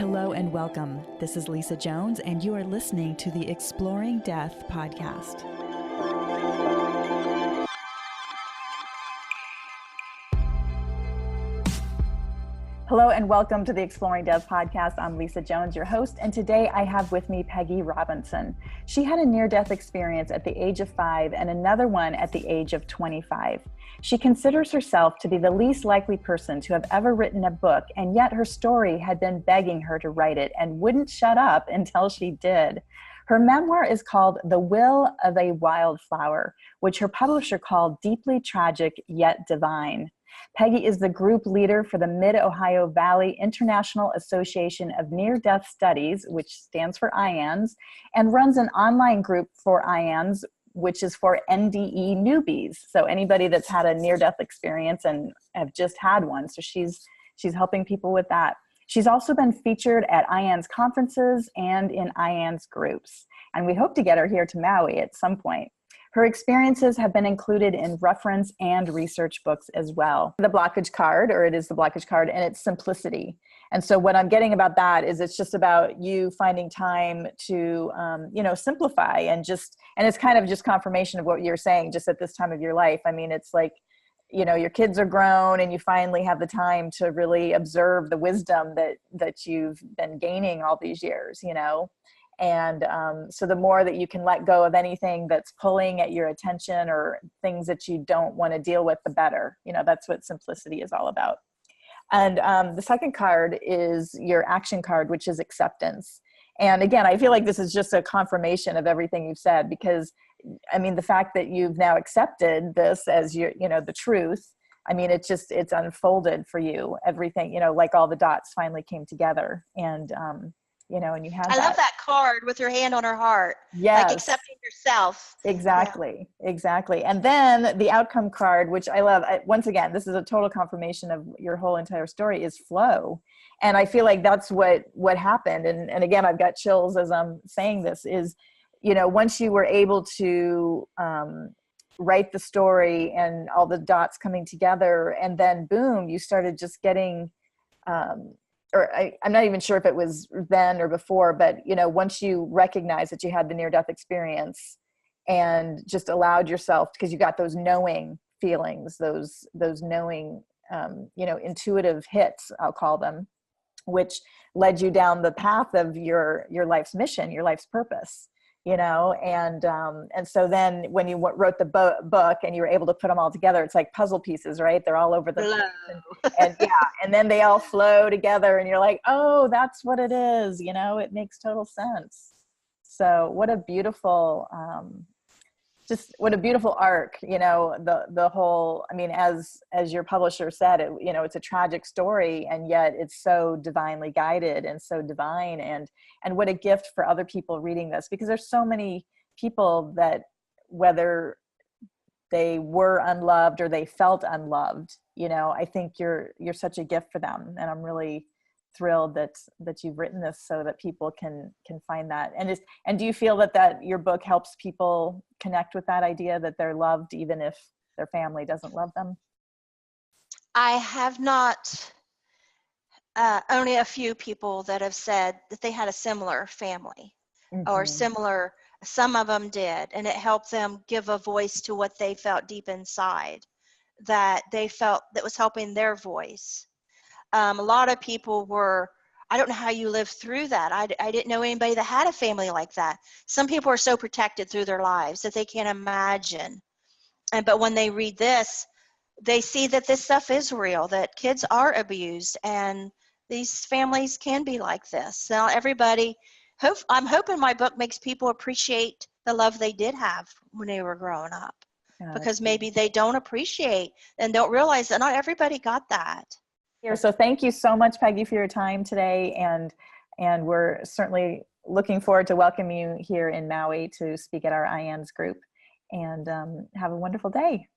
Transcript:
Hello and welcome. This is Lisa Jones, and you are listening to the Exploring Death podcast. Hello and welcome to the Exploring Death podcast. I'm Lisa Jones, your host, and today I have with me Pegi Robinson. She had a near-death experience at the age of 5 and another one at the age of 25. She considers herself to be the least likely person to have ever written a book, and yet her story had been begging her to write it and wouldn't shut up until she did. Her memoir is called The Will of a Wildflower, which her publisher called deeply tragic yet divine. Pegi is the group leader for the Mid-Ohio Valley International Association of Near-Death Studies, which stands for IANDS, and runs an online group for IANDS, which is for NDE newbies. So anybody that's had a near-death experience and have just had one. So she's helping people with that. She's also been featured at IANDS conferences and in IANDS groups. And we hope to get her here to Maui at some point. Her experiences have been included in reference and research books as well. The Blockage Card, or it is the Blockage Card, and it's simplicity. And so what I'm getting about that is it's just about you finding time to, simplify and it's kind of just confirmation of what you're saying just at this time of your life. I mean, it's like, your kids are grown and you finally have the time to really observe the wisdom that you've been gaining all these years, And so the more that you can let go of anything that's pulling at your attention or things that you don't want to deal with, the better. That's what simplicity is all about. And the second card is your action card, which is acceptance. And again, I feel like this is just a confirmation of everything you've said, because I mean, the fact that you've now accepted this as the truth, I mean, it's unfolded for you. Everything, like all the dots finally came together and you have I love that card with your hand on her heart. Yes. Like accepting yourself. Exactly. Yeah. Exactly. And then the outcome card, which I love, once again, this is a total confirmation of your whole entire story, is flow. And I feel like that's what happened. And again, I've got chills as I'm saying this is, once you were able to write the story and all the dots coming together, and then boom, you started just getting, I'm not even sure if it was then or before, but, once you recognized that you had the near-death experience and just allowed yourself, because you got those knowing feelings, those knowing, intuitive hits, I'll call them, which led you down the path of your life's mission, your life's purpose. And so then when you wrote the book and you were able to put them all together, it's like puzzle pieces, right? They're all over the place. And then they all flow together and you're like, oh, that's what it is. It makes total sense. So what a beautiful, what a beautiful arc, the whole, I mean, as your publisher said, it's a tragic story, and yet it's so divinely guided and so divine, and what a gift for other people reading this, because there's so many people that, whether they were unloved or they felt unloved, I think you're such a gift for them. And I'm really thrilled that you've written this so that people can find that. And do you feel that your book helps people connect with that idea that they're loved even if their family doesn't love them? I have not, only a few people that have said that they had a similar family or similar, some of them did, and it helped them give a voice to what they felt deep inside, that they felt that was helping their voice. A lot of people I don't know how you lived through that. I didn't know anybody that had a family like that. Some people are so protected through their lives that they can't imagine. But when they read this, they see that this stuff is real, that kids are abused, and these families can be like this. Now, I'm hoping my book makes people appreciate the love they did have when they were growing up, because maybe they don't appreciate and don't realize that not everybody got that. So thank you so much, Pegi, for your time today. And we're certainly looking forward to welcoming you here in Maui to speak at our IANDS group. And have a wonderful day.